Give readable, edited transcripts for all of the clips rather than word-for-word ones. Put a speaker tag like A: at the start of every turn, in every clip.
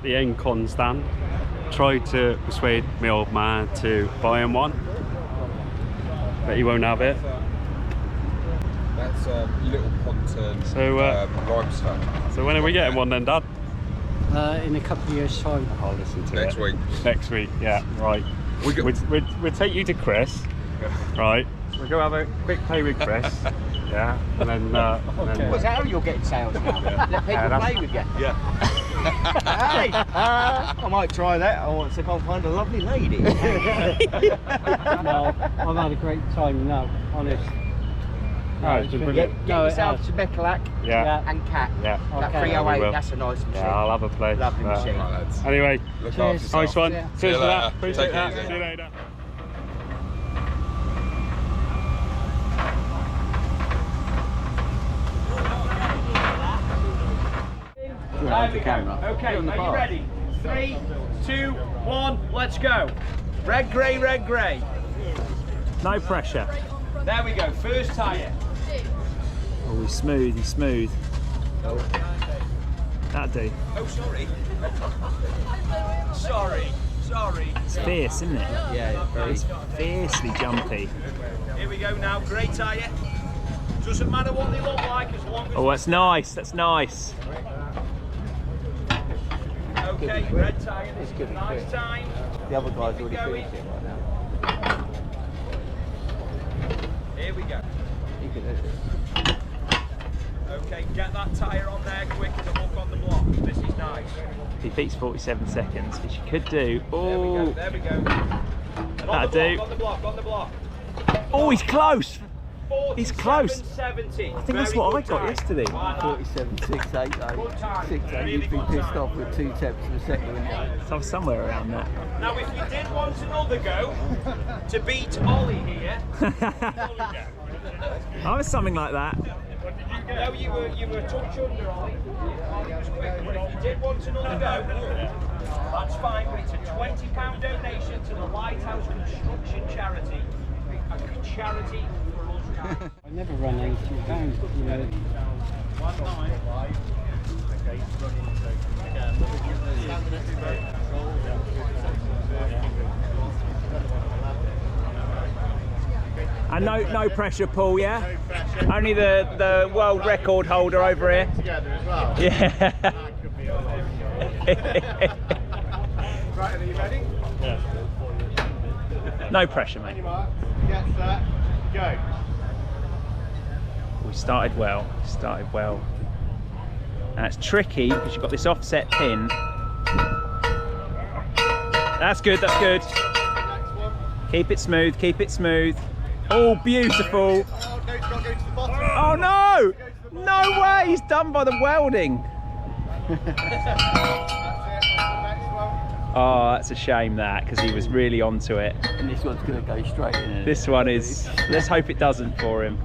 A: the Encon stand. Tried to persuade my old man to buy him one, but he won't have it.
B: That's little pontoon limestone.
A: So when are we getting one then, Dad?
C: In a couple of years' time.
A: I'll listen to it.
B: Next week.
A: Next week, yeah, right. We'll take you to Chris, right? We'll go have a quick play with Chris, yeah, and then...
C: What's that how you're getting sales now? Let people play with you?
B: Yeah.
C: Hey! I might try that. I want to see if I can find a lovely lady. No, I've had a great time, no, honest.
A: No, it's been brilliant.
C: Get yourself to Beckalack and Cat.
A: Yeah.
C: That 308, that's a nice machine.
A: Yeah, I'll have a play.
C: Lovely machine.
B: Right,
A: anyway,
C: cheers.
A: Nice one.
C: Yeah.
A: Cheers for that.
B: Take
A: Appreciate
B: it
A: that.
B: easy.
A: See you later.
C: There we go.
D: Okay, are you ready? 3, 2, 1, let's go. Red, grey, red, grey.
E: No pressure.
D: There we go, first tyre.
E: Oh, he's smooth, he's smooth.
D: Oh.
E: That'll do.
D: Oh, sorry. Sorry.
E: It's fierce, isn't it?
C: Yeah, very.
E: It's fiercely jumpy.
D: Here we go now, grey tyre. Doesn't matter what they look like as long as...
E: Oh, that's nice, that's nice.
D: Okay, red tyre, this is a nice time.
C: The other guy's already finished it right now.
D: Here we go. Okay, get that tyre on there quick as a hook on the block. This is nice.
E: He beats 47 seconds, which you could do. Oh,
D: There we go.
E: that'll do.
D: On the block.
E: Oh, he's close. He's close.
D: 70.
E: I think that's what I got yesterday.
C: 47.68 though. 6.8. You'd be pissed off with 2 tenths of a second, wouldn't you?
E: So somewhere around that.
D: Now, if you did want another go to beat Ollie here,
E: I was something like that.
D: no, you were a touch under Ollie. Ollie was quick, but if you did want another go, that's fine. But it's a £20 donation to the Lighthouse Construction Charity, a charity for us.
C: I never run 82 pounds, you know.
E: And no pressure, Paul, yeah? No pressure. Only the world record holder over here.
F: Together as well.
E: Yeah.
F: That could be all Right, are you ready?
A: Yeah.
E: No pressure, mate.
F: Get set, go.
E: We started well. And it's tricky because you've got this offset pin. That's good.
F: Next one.
E: Keep it smooth. Oh, beautiful.
F: Oh, no, it's not going to the bottom.
E: Oh no! No way! He's done by the welding.
F: That's it. Next one.
E: Oh, that's a shame that, because he was really onto it.
C: And this one's going to go straight in.
E: This one is, let's hope it doesn't for him.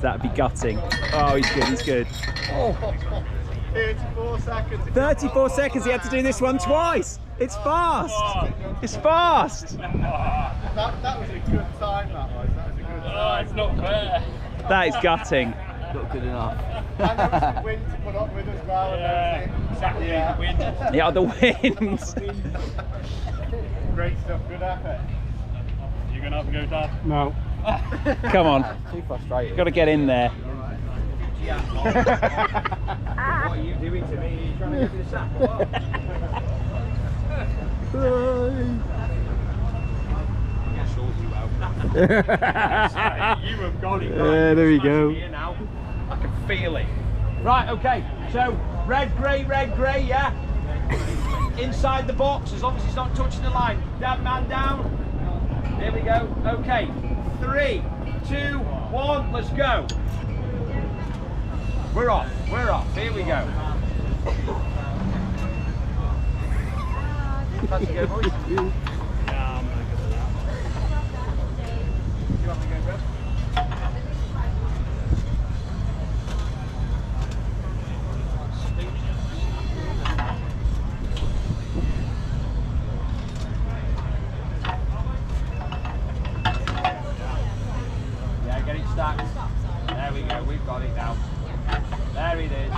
E: That'd be gutting. Oh, he's good.
F: Oh. 34 seconds.
E: 34 seconds, he had to do this one twice. It's fast. That was a
F: good time, that was. That was a good time.
A: It's not fair.
E: That is gutting.
C: Not good enough.
F: And there was the wind to put up with as well.
A: Exactly, the wind.
E: Yeah, the wind.
F: Great stuff, good effort.
A: You gonna have a go, Dad?
C: No.
E: Come on.
C: Too frustrated.
E: Got to get in there.
D: What are you doing to me? Are you trying to give me the sack or what? You have got it right.
E: There we go.
D: Here now. I can feel it. Right, okay. So red, grey, yeah? Inside the box, as long as it's not touching the line. That man down. There we go. Okay. 3, 2, 1, let's go. We're off. Here we go. Fancy go, boys?
A: Yeah, I'm gonna go for that.
D: You want to go, bro? Yeah, get it stacked. There we go, we've got it now. There it is.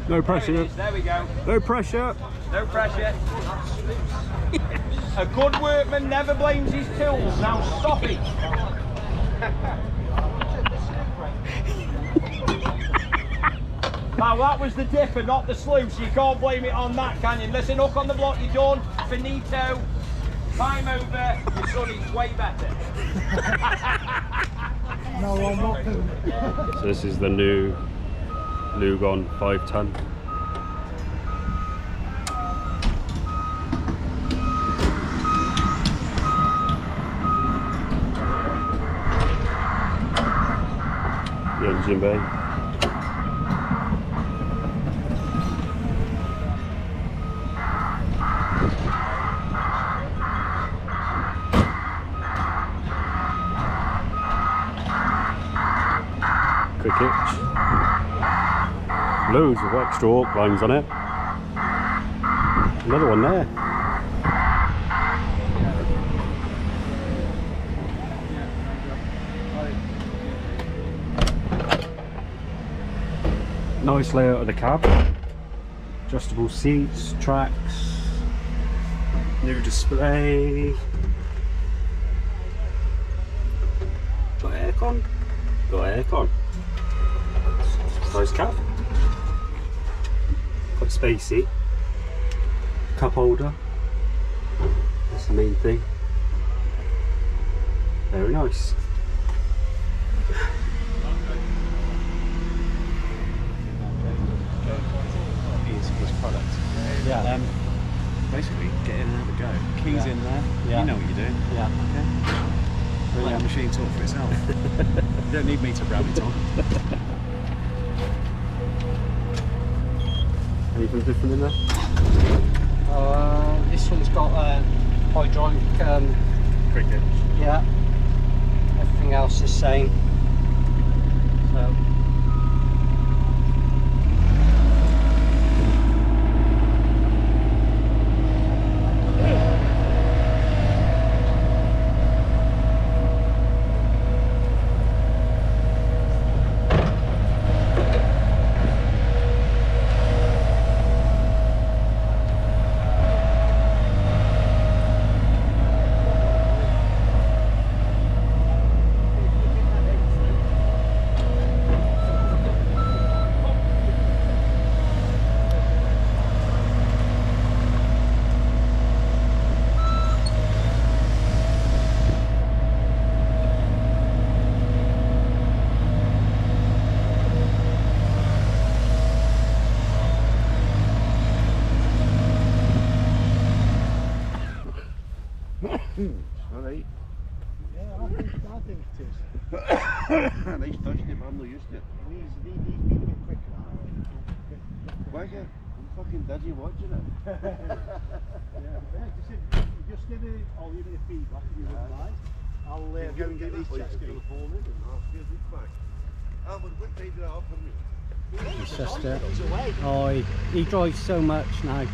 A: No pressure.
D: There it is, there we go.
A: No pressure.
D: No pressure. A good workman never blames his tools. Now stop it. Now that was the dipper, not the sluice, so you can't blame it on that, can you? Listen, hook on the block, you're done. Finito. Time over. Your son is way better.
F: No, I'm not doing it.
A: So this is the new Lugon 5 ton. The engine bay. Quick hitch. Loads of extra hawk lines on it. Another one there. Nice layout of the cab. Adjustable seats, tracks, new display. Got aircon. Got aircon. Nice cab. Quite spacey. Cup holder. That's the main thing. Very nice.
G: His product.
C: Yeah.
G: Basically, get in and have a go. Keys
C: Yeah.
G: in there.
C: Yeah.
G: You know what you're doing.
C: Yeah.
G: Okay. Let the machine talk for itself. You don't need me to ram it on.
A: Anything different in there?
C: This one's got hydraulic.
A: Cricket.
C: Yeah. Everything else is same. So.
F: Alright. Yeah, I think it is.
H: Nice touching him, I'm not used to it.
F: He's been a bit quicker.
H: Wagger, I'm fucking dizzy watching it.
F: Just give me, I'll give you the feedback if you wouldn't mind. I'll go and get these checks going.
H: What time did that up for me?
C: His sister. Oh, he drives so much now.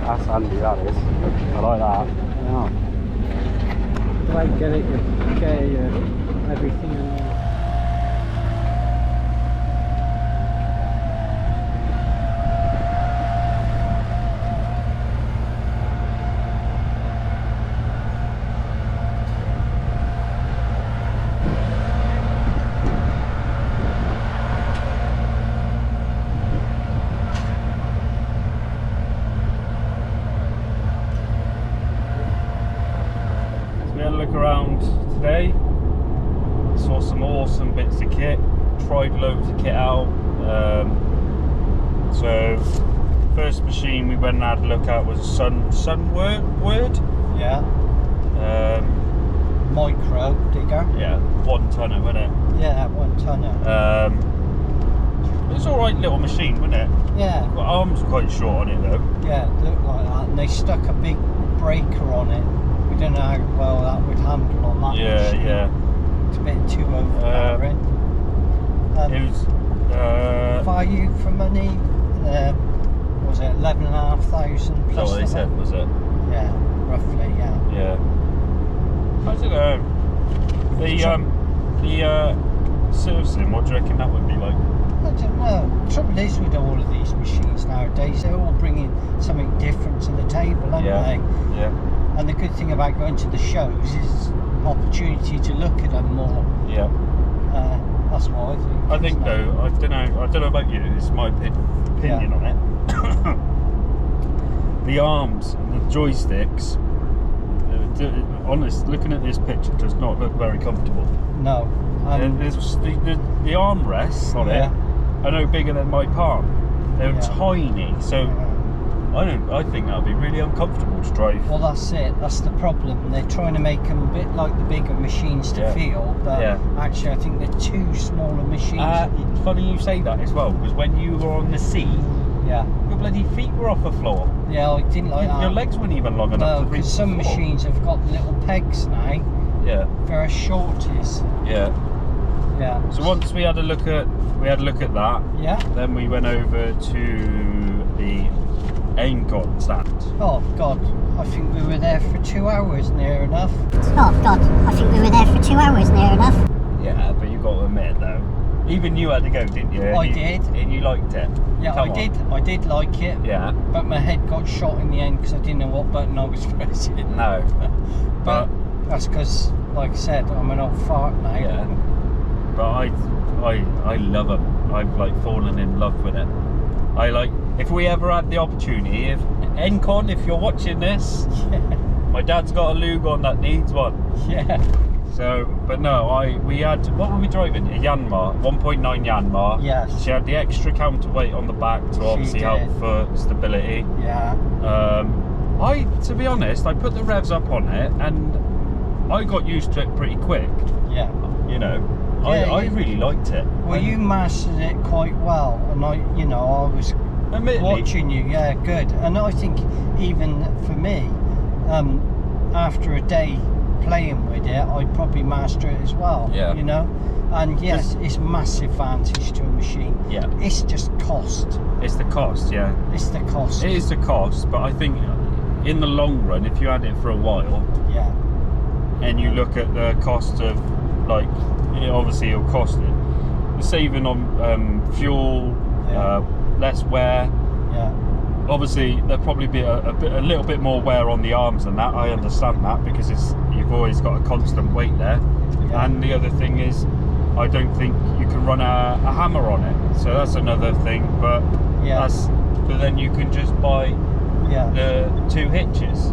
A: That's handy, that is. I like that.
C: Yeah. Do I get it? Get everything in there.
A: Around today, saw some awesome bits of kit, tried loads of kit out. So first machine we went and had a look at was a Sunword.
C: Yeah. Micro digger.
A: Yeah, 1 tonner, wasn't it?
C: Yeah, 1 tonner.
A: It was alright little machine, wasn't it?
C: Yeah.
A: Got arms quite short on it though.
C: Yeah, it looked like that, and they stuck a big breaker on it. We don't know how well that would handle on that machine.
A: Yeah.
C: It's a bit too overpowering.
A: It was
C: value for money, was it 11,500 plus?
A: that's what they said, was it?
C: Yeah, roughly, yeah.
A: Yeah. I don't know. The servicing, what do you reckon that would be like?
C: I don't know. The trouble is with all of these machines nowadays, they're all bringing something different to the table, aren't they?
A: Yeah.
C: And the good thing about going to the shows is opportunity to look at them more.
A: Yeah.
C: That's what I think.
A: I think though, I don't know about you, it's my opinion on it. The arms and the joysticks, honest, looking at this picture does not look very comfortable.
C: No.
A: There's the armrests on it are no bigger than my palm. They're tiny, so I think that would be really uncomfortable to drive.
C: Well, that's it. That's the problem. They're trying to make them a bit like the bigger machines to feel, but actually I think they're too smaller machines.
A: It's funny you say that as well, because when you were on the seat, your bloody feet were off the floor.
C: Yeah, I didn't like that.
A: Your legs weren't even long enough to reach the
C: because some
A: floor.
C: machines have got little pegs now.
A: Yeah.
C: For a shorties.
A: Yeah.
C: Yeah.
A: So once we had a look at that.
C: Yeah.
A: Then we went over to the Aincon stand.
C: Oh God, I think we were there for 2 hours near enough.
I: Oh God, I think we were there for 2 hours near enough.
A: Yeah, but you got to admit though, even you had to go, didn't you?
C: I did.
A: And you liked it.
C: Yeah, I did like it.
A: Yeah.
C: But my head got shot in the end because I didn't know what button I was pressing.
A: No.
C: But that's because, like I said, I'm an old fart now.
A: Yeah. But I love them. I've like fallen in love with it. I like, if we ever had the opportunity, if Aincon, if you're watching this, my dad's got a Lugon that needs one.
C: Yeah.
A: So, but no, we had, what were we driving? A Yanmar, 1.9 Yanmar.
C: Yes.
A: She had the extra counterweight on the back to obviously help for stability.
C: Yeah.
A: To be honest, I put the revs up on it and I got used to it pretty quick.
C: Yeah.
A: You know, I really liked it.
C: Well, you mastered it quite well, and I was watching you. Yeah, good. And I think even for me, after a day playing with it, I'd probably master it as well.
A: Yeah.
C: You know, and yes, it's massive advantage to a machine.
A: Yeah.
C: It's just cost.
A: It's the cost, yeah.
C: It's the cost.
A: It is the cost, but I think in the long run, if you had it for a while, and you look at the cost of, like, obviously it'll cost it. The saving on fuel, less wear.
C: Yeah.
A: Obviously there'll probably be a little bit more wear on the arms than that. I understand that because you've always got a constant weight there. Yeah. And the other thing is, I don't think you can run a hammer on it. So that's another thing. But but then you can just buy the 2 hitches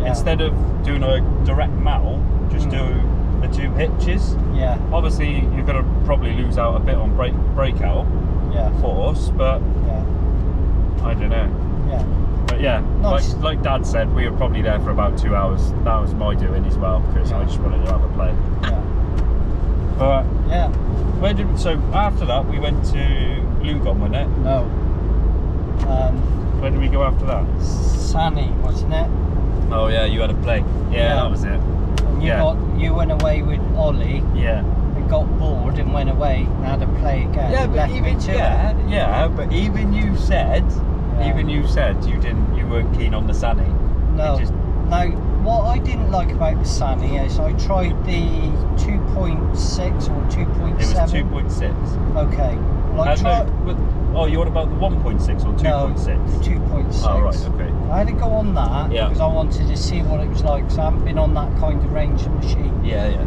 A: instead of doing a direct metal. Just do the 2 hitches. Yeah. Obviously, you're going to probably lose out a bit on breakout force, but I don't know. Yeah. But yeah, nice. like Dad said, we were probably there for about 2 hours. That was my doing as well because I just wanted to have a play. Yeah. But so after that, we went to Lugon, wasn't it?
C: No.
A: Where did we go after that?
C: Sunny, wasn't it?
A: Oh yeah, you had a play. Yeah, that was it.
C: And you went away with Ollie.
A: Yeah.
C: And and got bored and went away and had to play again.
A: Yeah,
C: and
A: but
C: left me
A: even
C: to it.
A: yeah, but even you said, you weren't keen on the Sunny.
C: No. Now, what I didn't like about the Sunny is I tried the 2.6 or 2.7.
A: It was 2.6.
C: Okay. Well, I tried.
A: Oh, you want about the 1.6 or 2.6?
C: No, the 2.6.
A: Oh, right, okay.
C: I had to go on that because I wanted to see what it was like, because I haven't been on that kind of range of machine.
A: Yeah, yeah.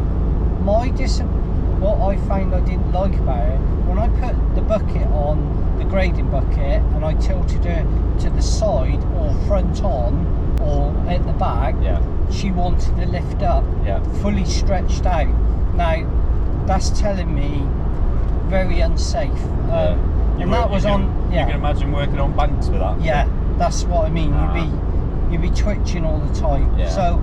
C: What I found I didn't like about it, when I put the bucket on, the grading bucket, and I tilted her to the side or front on or at the back, she wanted to lift up, fully stretched out. Now, that's telling me very unsafe. And that was on.
A: You can imagine working on banks with that.
C: Yeah, that's what I mean. You'd be twitching all the time.
A: Yeah.
C: So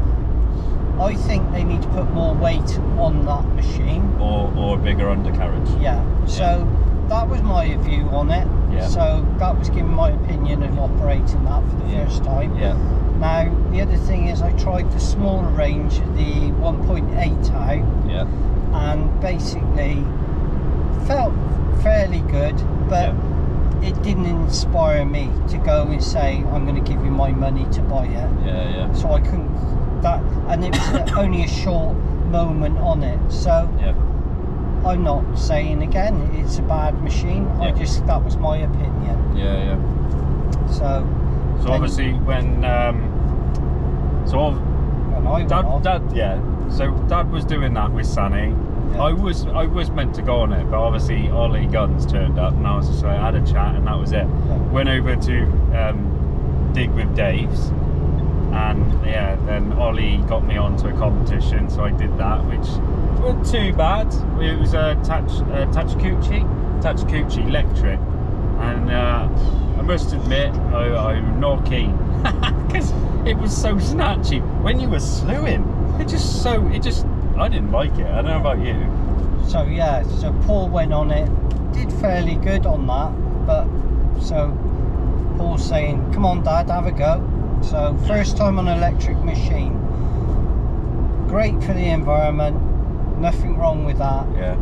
C: I think they need to put more weight on that machine.
A: Or a bigger undercarriage.
C: Yeah. So that was my view on it.
A: Yeah.
C: So that was giving my opinion of operating that for the first time.
A: Yeah.
C: Now the other thing is I tried the smaller range, the 1.8 out.
A: Yeah.
C: And basically felt fairly good, but it didn't inspire me to go and say I'm going to give you my money to buy it.
A: Yeah.
C: So I couldn't and it was only a short moment on it. So I'm not saying again it's a bad machine. That was my opinion.
A: Yeah.
C: So
A: obviously when Dad was doing that with Sunny. I was meant to go on it, but obviously Ollie Guns turned up, and I was just like, I had a chat, and that was it. Went over to dig with Dave's, and then Ollie got me onto a competition, so I did that, which wasn't too bad. It was a Tachuchi electric, and I must admit I'm not keen because it was so snatchy. When you were slewing, I didn't like it. I don't know about you.
C: So Paul went on it, did fairly good on that, but so Paul's saying, come on Dad, have a go. So first time on an electric machine, great for the environment, nothing wrong with that.
A: Yeah.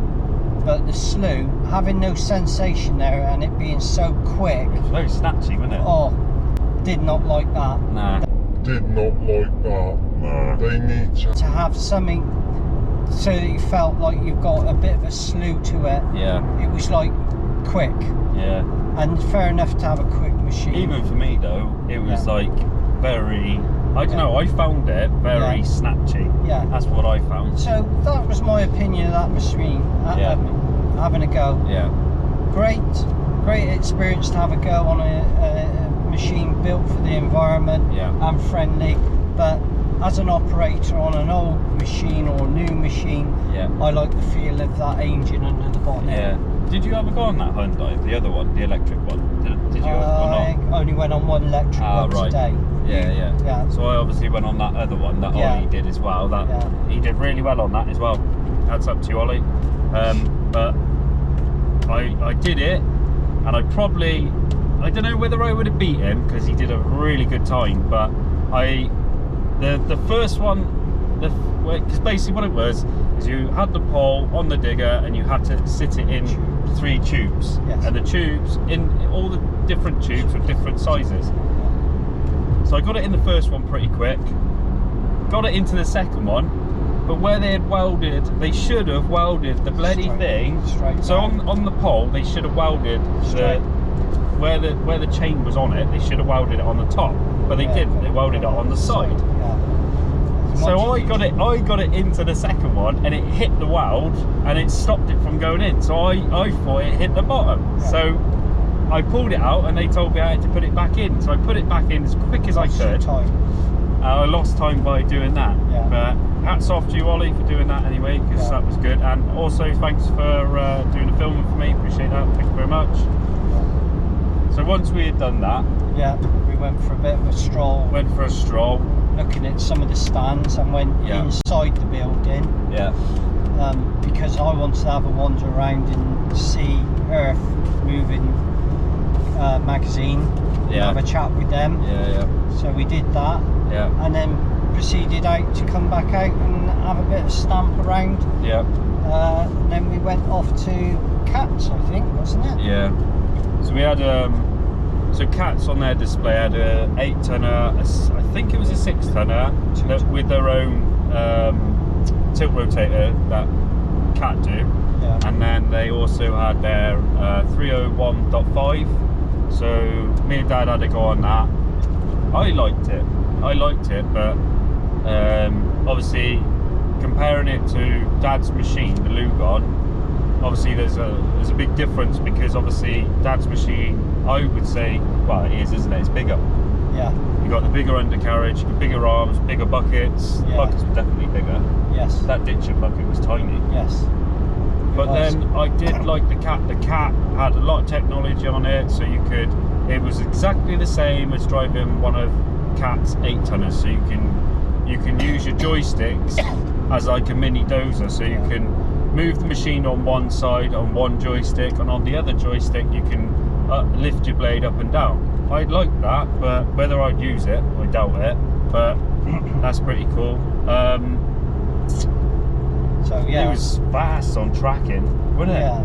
C: But the slew, having no sensation there and it being so quick.
A: It was very snatchy, wasn't it?
C: Oh, did not like that.
A: Nah.
J: Did not like that. Nah. They need
C: to have something so that you felt like you've got a bit of a slew to it.
A: Yeah.
C: It was like quick.
A: Yeah.
C: And fair enough to have a quick machine.
A: Even for me though, it was like very, I don't know, I found it very snatchy.
C: Yeah.
A: That's what I found.
C: So that was my opinion of that machine. Having a go.
A: Yeah.
C: Great experience to have a go on a machine built for the environment and friendly. But as an operator on an old machine or a new machine, I like the feel of that engine under the bonnet.
A: Yeah. Did you ever go on that Hyundai, the other one, the electric one? Did you or not?
C: I only went on one electric one today.
A: Yeah. So I obviously went on that other one that Ollie did as well. He did really well on that as well. That's up to you, Ollie. But I did it, and I don't know whether I would have beat him because he did a really good time, but the first one, because basically what it was is you had the pole on the digger and you had to sit it in 3 tubes, and the tubes in all the different tubes were different sizes. So I got it in the first one pretty quick, got it into the second one, but where they should have welded the bloody thing. So on the pole they should have welded where the chain was on it. They should have welded it on the top, but they didn't. They welded it on the side. So I got it into the second one, and it hit the weld, and it stopped it from going in. So I thought it hit the bottom. So I pulled it out, and they told me I had to put it back in. So I put it back in as quick as I could. I lost time by doing that. But hats off to you, Ollie, for doing that anyway, because that was good. And also thanks for doing the filming for me. Appreciate that. Thank you very much. So once we had done that,
C: we went for a bit of a stroll. Looking at some of the stands, and went inside the building. Because I wanted to have a wander around and see Earth Moving magazine. Have a chat with them. So we did that. And then proceeded out to come back out and have a bit of stamp around.
A: Yeah.
C: And then we went off to Cats, I think, wasn't it?
A: Yeah. So we had so Cats on their display had a 8-tonner, I think it was a 6-tonner with their own tilt rotator that Cat do.
C: Yeah.
A: And then they also had their 301.5. So me and Dad had to go on that. I liked it, but obviously comparing it to Dad's machine, the Lugon, obviously there's a big difference, because obviously Dad's machine, I would say, well, it is, isn't it? It's bigger.
C: Yeah.
A: You got the bigger undercarriage, bigger arms, bigger buckets.
C: Yeah.
A: Buckets were definitely bigger.
C: Yes.
A: That ditcher bucket was tiny.
C: Yes.
A: But then I did like the Cat. The Cat had a lot of technology on it, so you could. It was exactly the same as driving one of Cat's 8-tonners. So you can use your joysticks as like a mini dozer. So you can move the machine on one side on one joystick, and on the other joystick you can lift your blade up and down. I'd like that, but whether I'd use it, I doubt it. But that's pretty cool.
C: So yeah,
A: it was fast on tracking, wasn't it?
C: Yeah.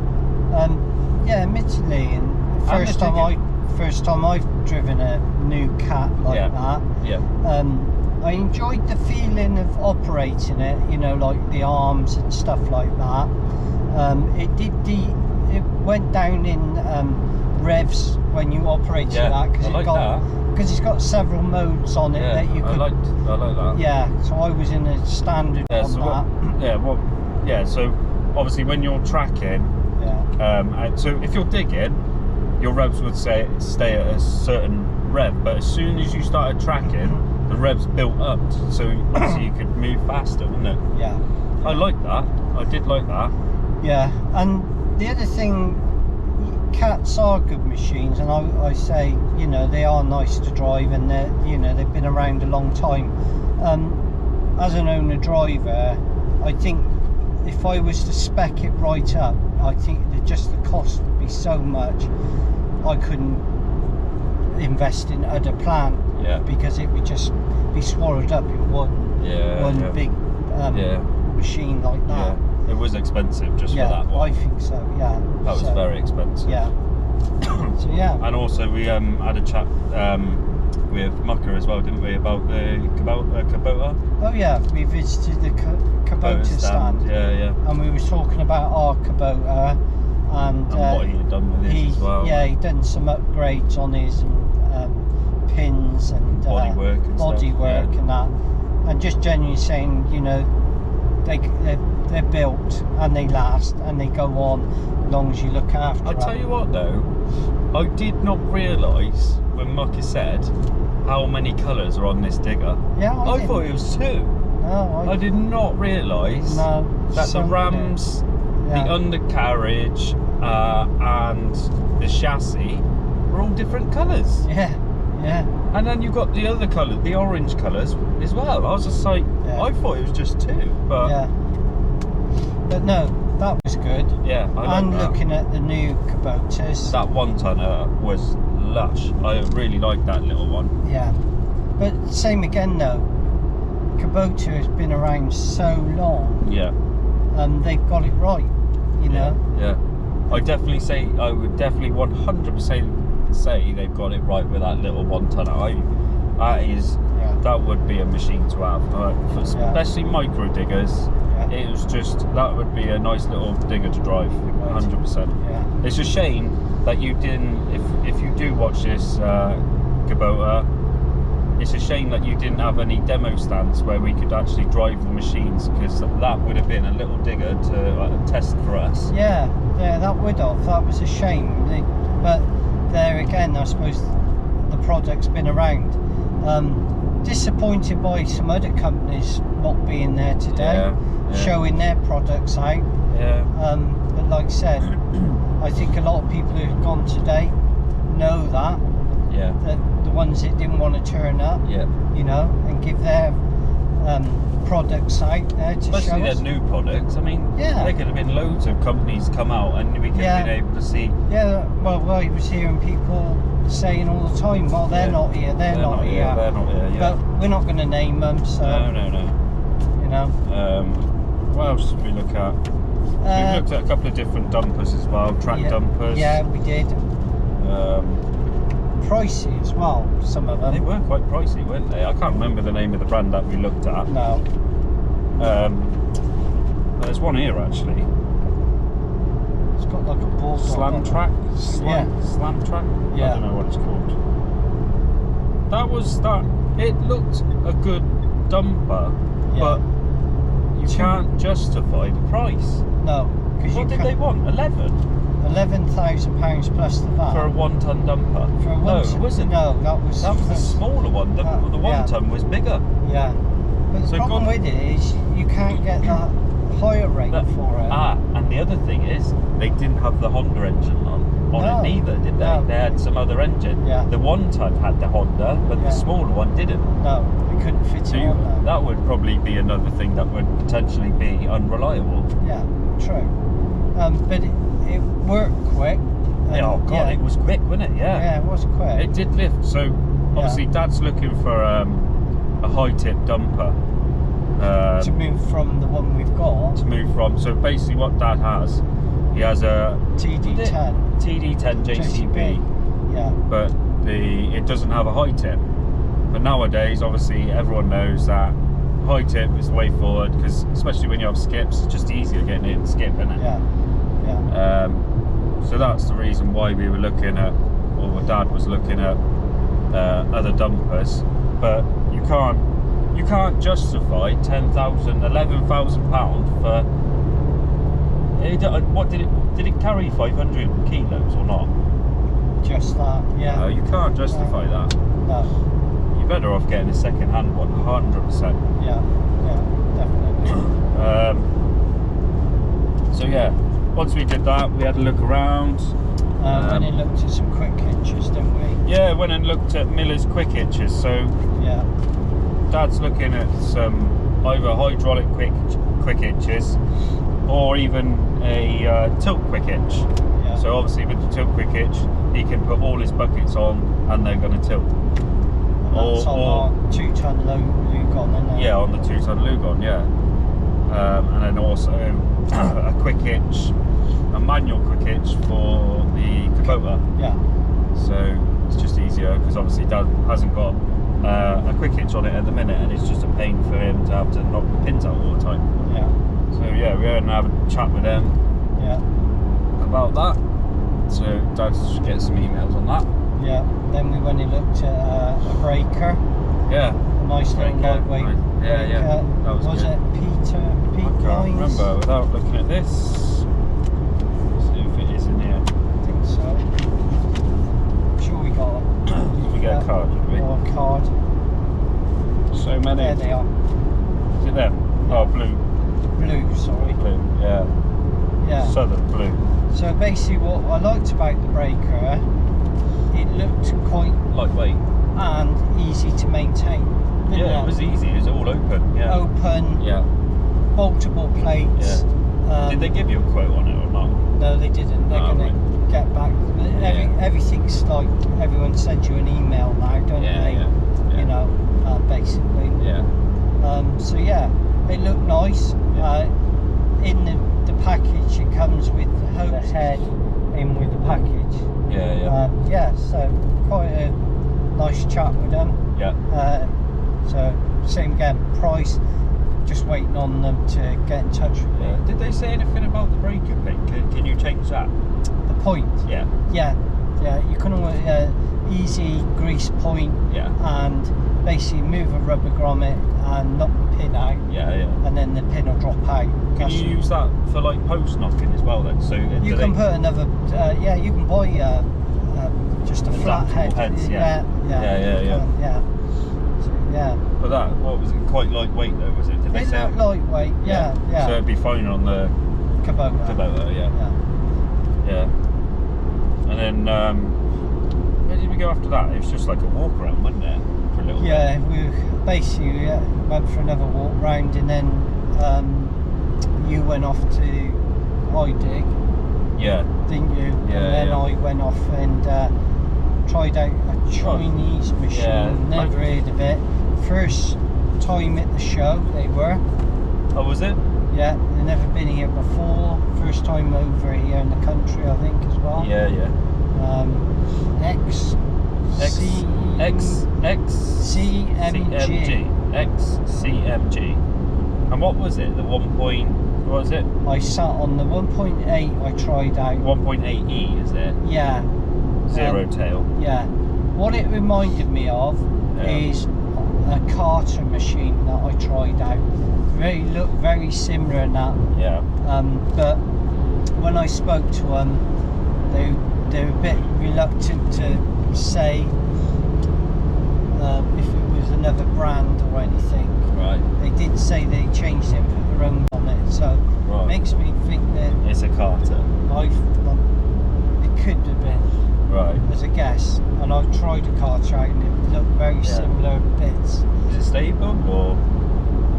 C: Yeah, admittedly, and first time I've driven a new Cat like that.
A: Yeah.
C: I enjoyed the feeling of operating it. You know, like the arms and stuff like that. It went down in revs when you operated that, because it's got several modes on it that you could.
A: I like that.
C: Yeah, so I was in a standard on that.
A: So obviously when you're tracking, so if you're digging, your revs would stay at a certain rev, but as soon as you started tracking, the revs built up, so obviously you could move faster, wouldn't it?
C: Yeah.
A: I like that. I did like that.
C: Yeah, and the other thing, Cats are good machines, and I say, you know, they are nice to drive, and they've been around a long time. As an owner driver, I think if I was to spec it right up, I think that just the cost would be so much, I couldn't invest in other plant, because it would just be swallowed up in one big machine like that.
A: It was expensive just for that one.
C: I think so. Yeah.
A: That was very expensive.
C: Yeah. So yeah.
A: And also we had a chat with Mucker as well, didn't we, about the Kubota?
C: Oh yeah, we visited the Kubota stand.
A: Yeah.
C: And we were talking about our Kubota and
A: what he had done with his as well.
C: Yeah, he'd done some upgrades on his and pins and
A: bodywork
C: and that, and just genuinely saying, you know, they're built and they last and they go on as long as you look after them.
A: I tell you what though, I did not realise when Mucker said how many colours are on this digger.
C: Yeah,
A: I thought it was 2.
C: No,
A: I did not realise that the rams, the undercarriage and the chassis were all different colours.
C: Yeah.
A: And then you've got the other colour, the orange colours as well. I was just like, I thought it was just 2, but
C: but no, that was good.
A: Yeah, I like that.
C: Looking at the new Kubotas,
A: that 1-tonner was lush. I really like that little one.
C: Yeah, but same again though. Kubota has been around so long.
A: Yeah.
C: They've got it right. You know.
A: Yeah. I would definitely 100% say they've got it right with that little 1-tonner. That would be a machine to have, especially micro diggers. It was just, that would be a nice little digger to drive, 100%.
C: Yeah.
A: It's a shame that you didn't, if you do watch this Kubota, it's a shame that you didn't have any demo stands where we could actually drive the machines, because that would have been a little digger to test for us.
C: Yeah, that would have. That was a shame. But there again, I suppose the product's been around. Disappointed by some other companies not being there today, showing their products out. But like I said, I think a lot of people who've gone today know that the ones that didn't want to turn up, you know, and give their products out there to
A: especially
C: show
A: their
C: us.
A: new products. I mean,
C: Yeah.
A: there could have been loads of companies come out and we could have been able to see.
C: Yeah, well, I was hearing people saying all the time, well, they're not here, they're not here.
A: They're not here, yeah.
C: But we're not going to name them, so...
A: No.
C: You know.
A: What else did we look at? We looked at a couple of different dumpers as well, track dumpers.
C: Yeah, we did. Pricey as well, some of them.
A: They were quite pricey, weren't they? I can't remember the name of the brand that we looked at.
C: No.
A: There's one here actually.
C: It's got like a ball.
A: Slam track?
C: Yeah.
A: Slam track?
C: Yeah.
A: I don't know what it's called. It looked a good dumper, but you can't justify the price.
C: No.
A: What did they want?
C: 11,000 plus the VAT.
A: For a 1 ton dumper?
C: For a
A: No, it wasn't.
C: No, that was
A: the smaller one. The 1 ton was bigger.
C: Yeah. But the problem with it is you can't get that higher rate for it.
A: And the other thing is they didn't have the Honda engine on it neither, did they?
C: No.
A: They had some other engine.
C: Yeah.
A: The 1 ton had the Honda, but the smaller one didn't.
C: No, we couldn't fit it on there.
A: That would probably be another thing that would potentially be unreliable.
C: Yeah, true. But it worked quick.
A: Oh God, it was quick, wasn't it? Yeah.
C: Yeah, it was quick.
A: It did lift. So obviously, Dad's looking for a high tip dumper.
C: To move from the one we've got.
A: So basically, what Dad has, he has a
C: TD10
A: JCB.
C: Yeah.
A: But it doesn't have a high tip. But nowadays, obviously, everyone knows that high tip is the way forward, because especially when you have skips, it's just easier getting it in skip, isn't it?
C: Yeah.
A: So that's the reason why we were looking at, or Dad was looking at other dumpers. But you can't justify £11,000 for. What did it carry? 500 kilos or not?
C: Just that, yeah.
A: No, you can't justify that.
C: No.
A: You're better off getting a second-hand one, 100%.
C: Yeah, definitely.
A: So yeah, once we did that, we had a look around.
C: Went and looked at some quick hitches, didn't we?
A: Yeah, went and looked at Miller's quick hitches. So
C: yeah,
A: Dad's looking at some either hydraulic quick hitches or even a tilt quick hitch.
C: Yeah.
A: So obviously with the tilt quick hitch, he can put all his buckets on and they're going to tilt.
C: And that's on our 2-ton Lugon, isn't it?
A: Yeah, on the 2-ton Lugon, yeah. And then also a quick hitch, a manual quick hitch for the Kubota.
C: Yeah.
A: So it's just easier because obviously Dad hasn't got a quick hitch on it at the minute, and it's just a pain for him to have to knock the pins out all the time.
C: Yeah.
A: So yeah, we're going to have a chat with them.
C: Yeah.
A: About that. So Dad should get some emails on that.
C: Yeah. Then we went and looked at a breaker.
A: Yeah.
C: A nice little lightweight.
A: Yeah. That was good.
C: it Peter?
A: I can't remember without looking at this. See if it is in here.
C: I think so. I'm sure we got
A: Did we get a card, did we?
C: Or a card.
A: So many.
C: There they are.
A: Is it them? Oh, blue.
C: Blue, sorry.
A: Blue, yeah.
C: Yeah.
A: Southern blue.
C: So basically what I liked about the breaker, it looked quite
A: lightweight
C: and easy to maintain.
A: Yeah, it was easy. It was all open. Yeah.
C: Open.
A: Yeah.
C: Multiple plates.
A: Yeah. Did they give you a quote on it or not?
C: No, they didn't. They're going to get back. Everything's like everyone sends you an email now, don't they?
A: Yeah.
C: You know, basically.
A: Yeah.
C: So yeah, it looked nice.
A: Yeah.
C: In the package, it comes with the hose head in with the package.
A: Yeah.
C: So quite a nice chat with them.
A: Yeah.
C: So same again, price. Just waiting on them to get in touch with me.
A: Did they say anything about the breaker pin? Can you change that?
C: The point?
A: Yeah.
C: Yeah. You can always easy grease point.
A: Yeah.
C: And basically move a rubber grommet and knock the pin out.
A: Yeah.
C: And then the pin will drop out.
A: Can you use that for like post knocking as well then? So
C: you can put another. You can buy just a flat head.
A: Heads,
C: Yeah. So, yeah.
A: But that, what was it? Quite lightweight though, was it? Did they say
C: lightweight? Yeah.
A: So it'd be fine on the Kubota. Yeah. And then where did we go after that? It was just like a walk around, wasn't it? For a little field.
C: Yeah, we basically went for another walk round, and then you went off to Idig,
A: Yeah.
C: didn't you?
A: Yeah,
C: and then
A: yeah.
C: I went off and tried out a Chinese machine.
A: Yeah,
C: Never heard of it. First time at the show they were.
A: Oh, was it?
C: Yeah, they've never been here before. First time over here in the country, I think, as well.
A: Yeah, yeah.
C: CMG.
A: XCMG. And what was it? The 1 point, what was it?
C: I sat on the 1.8 I tried out.
A: 1.8E, is it?
C: Yeah.
A: Zero tail.
C: Yeah. What it reminded me of is a Carter machine that I tried out. Looked very similar in that.
A: Yeah.
C: But when I spoke to them, they were a bit reluctant to say if it was another brand or anything.
A: Right.
C: They did say they changed it and put their own on it, so it makes me think that
A: it's a Carter.
C: It could have been.
A: Right.
C: As a guess, and I've tried a Carter out and it looked very similar bits.
A: Is it stable or?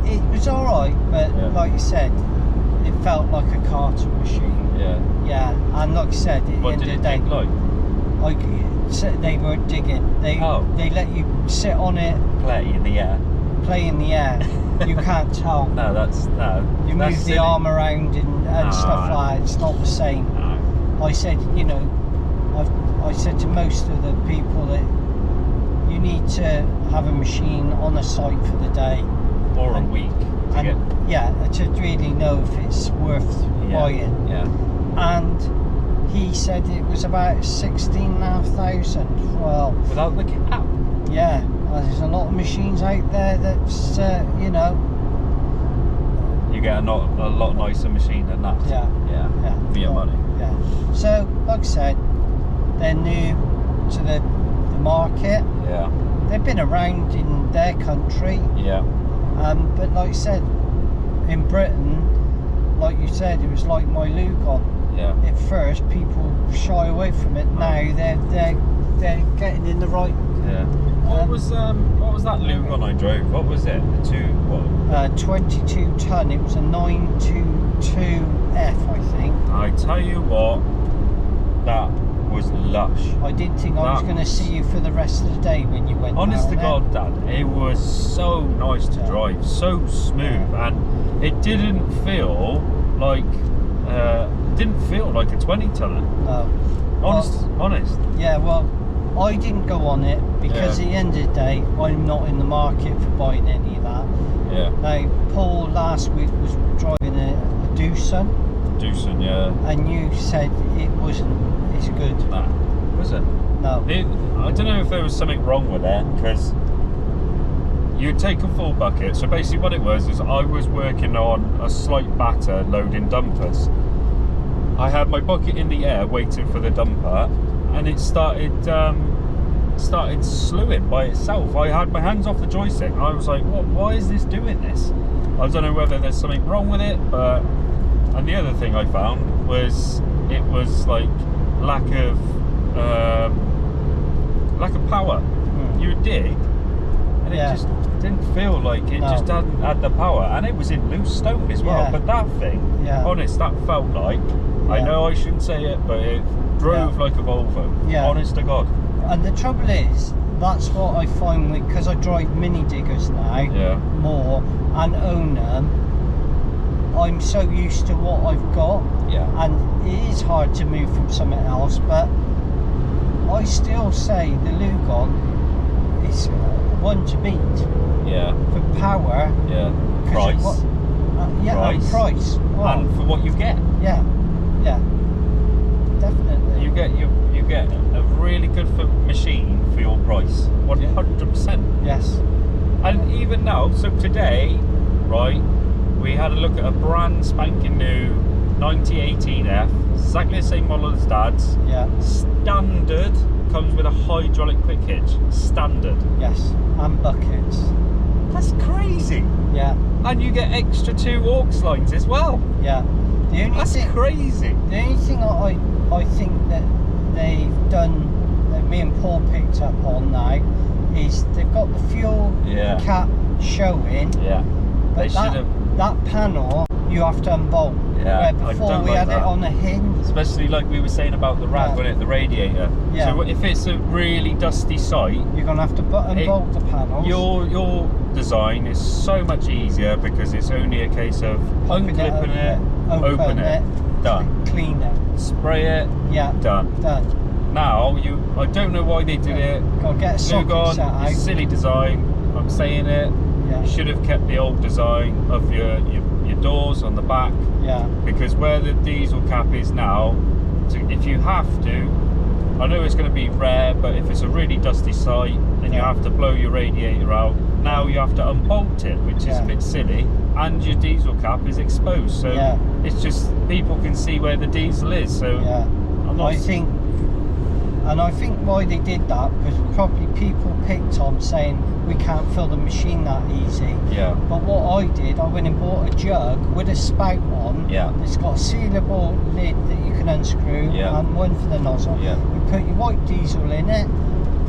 C: It was alright, but like you said, it felt like a Carter machine.
A: Yeah.
C: Yeah, and like I said, at the
A: What
C: end
A: did
C: of
A: it
C: the day,
A: dig like?
C: they weren't digging. They let you sit on it,
A: Play in the air.
C: play in the air. You can't tell.
A: No,
C: You move the
A: silly.
C: arm around and stuff like that. It's not the same.
A: No.
C: I said, I said to most of the people that you need to have a machine on a site for the day.
A: Or a week.
C: To really know if it's worth buying.
A: Yeah.
C: And he said it was about 16,500. Well,
A: without the cap.
C: Yeah, there's a lot of machines out there that's
A: you get a lot nicer machine than that.
C: Yeah.
A: For your money.
C: Yeah. So, like I said, they're new to the market.
A: Yeah.
C: They've been around in their country.
A: Yeah.
C: But like I said, in Britain, like you said, it was like my Lugon.
A: Yeah.
C: At first, people shy away from it. Now they're getting in the right.
A: Yeah. What was that Lugon I drove? What was it?
C: 22 ton. It was a 922F, I think.
A: I tell you what, that was lush.
C: I didn't think I was going to see you for the rest of the day when you went.
A: Honest to God, Dad, it was so nice to drive, so smooth, and it didn't feel like a 20 tonner.
C: No.
A: Honest.
C: Yeah, well, I didn't go on it because at the end of the day, I'm not in the market for buying any of that.
A: Yeah.
C: Now, Paul last week was driving a Doosan.
A: Doosan, yeah.
C: And you said it wasn't as good.
A: Nah, was it?
C: No.
A: I don't know if there was something wrong with it, because you'd take a full bucket. So basically what it was is I was working on a slight batter loading dumpers. I had my bucket in the air waiting for the dumper, and it started slewing by itself. I had my hands off the joystick and I was like, what? Why is this doing this? I don't know whether there's something wrong with it, but... And the other thing I found was it was like lack of power. You would dig and it just didn't feel like it just hadn't had the power, and it was in loose stone as well. But that thing, honest, that felt like, I know I shouldn't say it, but it drove like a Volvo. Honest to God.
C: And the trouble is, that's what I find with, because I drive mini diggers now more and own them. I'm so used to what I've got, and it is hard to move from something else, but I still say the Lugon is one to beat. For power.
A: Price.
C: And price. Well,
A: and for what you get.
C: Definitely.
A: You get a really good machine for your price. 100%.
C: Yes.
A: And even now, so today, right, we had a look at a brand spanking new 9018F, exactly the same model as Dad's. Standard, comes with a hydraulic quick hitch. Standard.
C: Yes, and buckets.
A: That's crazy. And you get extra 2 aux lines as well. That's crazy.
C: The only thing I think that they've done, that me and Paul picked up on now, is they've got the fuel cap showing.
A: Yeah.
C: But that panel you have to unbolt.
A: Yeah.
C: Where before we had it on a hinge.
A: Especially like we were saying about the rad, wasn't it? The radiator.
C: Yeah.
A: So if it's a really dusty site,
C: you're gonna have to unbolt the panels.
A: Your design is so much easier because it's only a case of unclipping it, open it, done.
C: Clean it.
A: Spray it.
C: Yeah.
A: Done. Now I don't know why they did it.
C: Gotta get a socket set out.
A: Silly design. I'm saying it.
C: Yeah.
A: You should have kept the old design of your doors on the back.
C: Yeah.
A: Because where the diesel cap is now, if you have to, I know it's going to be rare, but if it's a really dusty site and you have to blow your radiator out, now you have to unbolt it, which is a bit silly, and your diesel cap is exposed. So it's just people can see where the diesel is. So
C: I think why they did that because probably people picked on saying we can't fill the machine that easy.
A: Yeah.
C: But what I did, I went and bought a jug with a spout on.
A: Yeah.
C: It's got a sealable lid that you can unscrew and one for the nozzle.
A: Yeah.
C: You put your white diesel in it,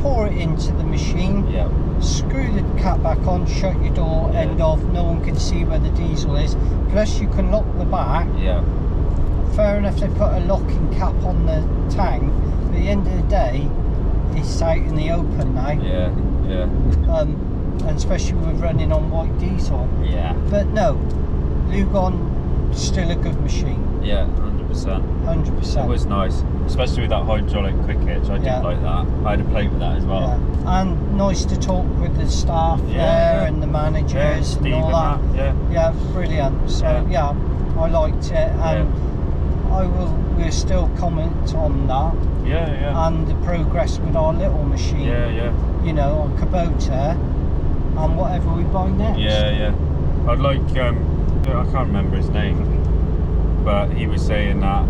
C: pour it into the machine.
A: Yeah.
C: Screw the cap back on, shut your door, end off. No one can see where the diesel is. Plus, you can lock the back.
A: Yeah.
C: Fair enough, they put a locking cap on the tank. At the end of the day, it's out in the open now.
A: Yeah, yeah.
C: And especially with running on white diesel.
A: Yeah.
C: But no, Lugon still a good machine.
A: Yeah, 100%.
C: 100%.
A: It was nice, especially with that hydraulic quick hitch. I did like that. I had to play with that as well.
C: Yeah. And nice to talk with the staff there and the managers and all that. Yeah, brilliant. So yeah, I liked it, and we'll still comment on that. And the progress with our little machine. You know, on Kubota and whatever we buy next.
A: I'd like, I can't remember his name, but he was saying that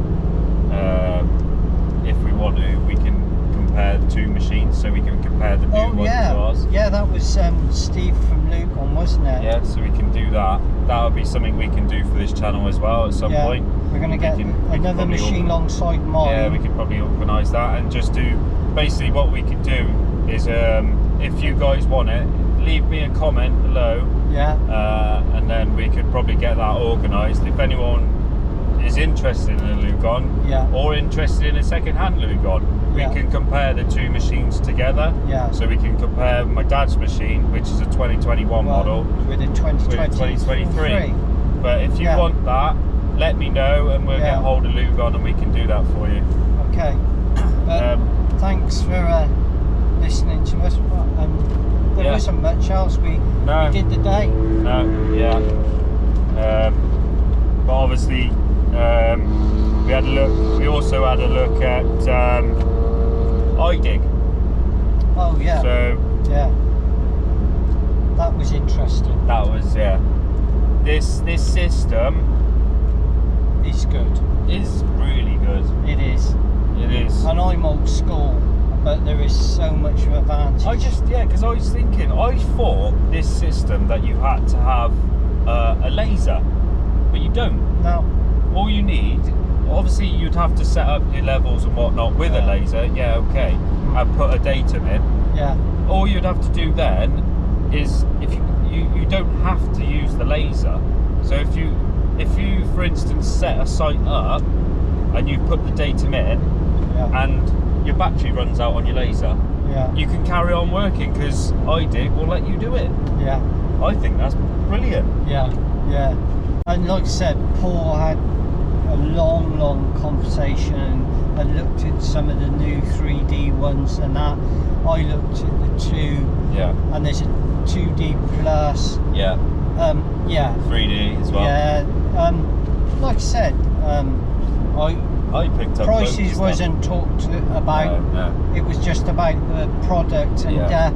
A: if we want to, we can compare the two machines, so we can compare the new ones to ours.
C: Yeah, that was Steve from Lugon, wasn't it?
A: Yeah, so we can do that. That would be something we can do for this channel as well at some point.
C: We're going to get another machine alongside mine.
A: Yeah, we could probably organise that and just do, basically what we could do is, if you guys want it, leave me a comment below. And then we could probably get that organised. If anyone is interested in a Lugon or interested in a second-hand Lugon, we can compare the two machines together. So we can compare my dad's machine, which is a 2021 model,
C: with a 2023.
A: But if you want that, let me know and we'll get hold of Lugon and we can do that for you.
C: Okay. Thanks for listening to us. There wasn't much else. We did the day.
A: But obviously we had a look. We also had a look at iDig.
C: Oh yeah.
A: So
C: that was interesting.
A: That was This system
C: is good.
A: Is really good.
C: It is.
A: It is.
C: And I'm old school, but there is so much of advantage.
A: Because I was thinking, I thought this system that you had to have a laser, but you don't.
C: No.
A: All you need, obviously you'd have to set up your levels and whatnot with a laser, and put a datum in. All you'd have to do then is, if you don't have to use the laser. So if you for instance set a site up and you put the datum in and your battery runs out on your laser, you can carry on working because iDig will let you do it. I think that's brilliant.
C: And like I said, Paul had a long conversation and looked at some of the new 3D ones and that. I looked at the 2 and there's a 2D plus
A: 3D as well.
C: Like I said,
A: I picked up
C: prices wasn't talked about.
A: No.
C: It was just about the product, and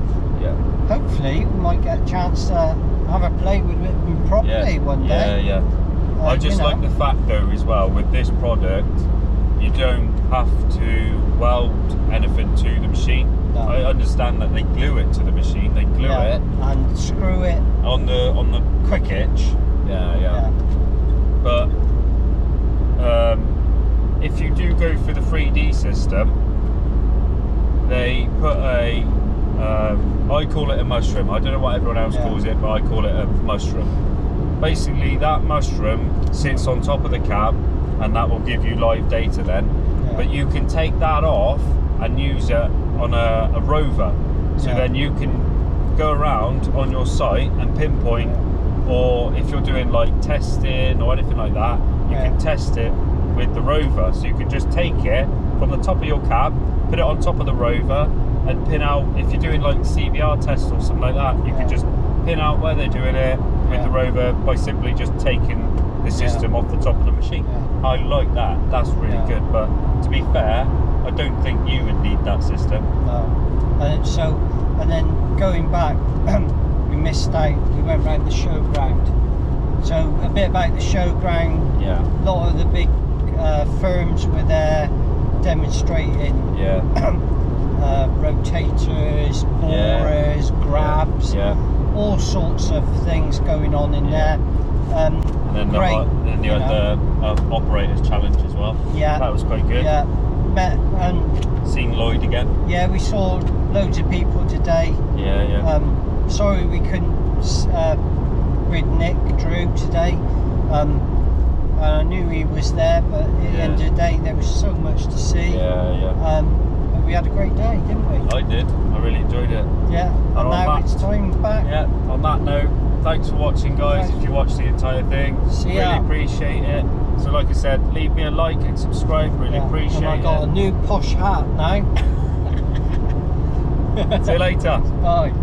C: hopefully we might get a chance to have a play with it properly one day.
A: I just like the fact though as well, with this product you don't have to weld anything to the machine. I understand that they glue it to the machine, they glue it
C: and screw it
A: on the quick hitch. But if you do go for the 3D system, they put a I call it a mushroom. I don't know what everyone else calls it, but I call it a mushroom. Basically, that mushroom sits on top of the cab, and that will give you live data then. But you can take that off and use it on a rover. So then you can go around on your site and pinpoint, or if you're doing like testing or anything like that, you can test it with the rover. So you can just take it from the top of your cab, put it on top of the rover, and pin out, if you're doing like CBR tests or something like that, you can just pin out where they're doing it with the rover by simply just taking the system off the top of the machine. I like that. That's really good. But to be fair, I don't think you would need that system.
C: No. And then going back, we missed out. We went round the showground. So a bit about the showground.
A: Yeah.
C: A lot of the big firms were there demonstrating. Rotators, borers, grabs, all sorts of things going on in there.
A: And then you had the operators challenge as well. Yeah, that was quite good.
C: Yeah, met and
A: seen Lloyd again.
C: Yeah, we saw loads of people today. Sorry we couldn't with Nick Drew today. I knew he was there, but at the end of the day, there was so much to see. But we had a great day, didn't we?
A: I did. I really enjoyed it.
C: Yeah. And now it's time back.
A: Yeah. On that note, thanks for watching, guys. If you watched the entire thing, really appreciate it. So, like I said, leave me a like and subscribe. Really appreciate it.
C: And I got a new posh hat now.
A: See you later.
C: Bye.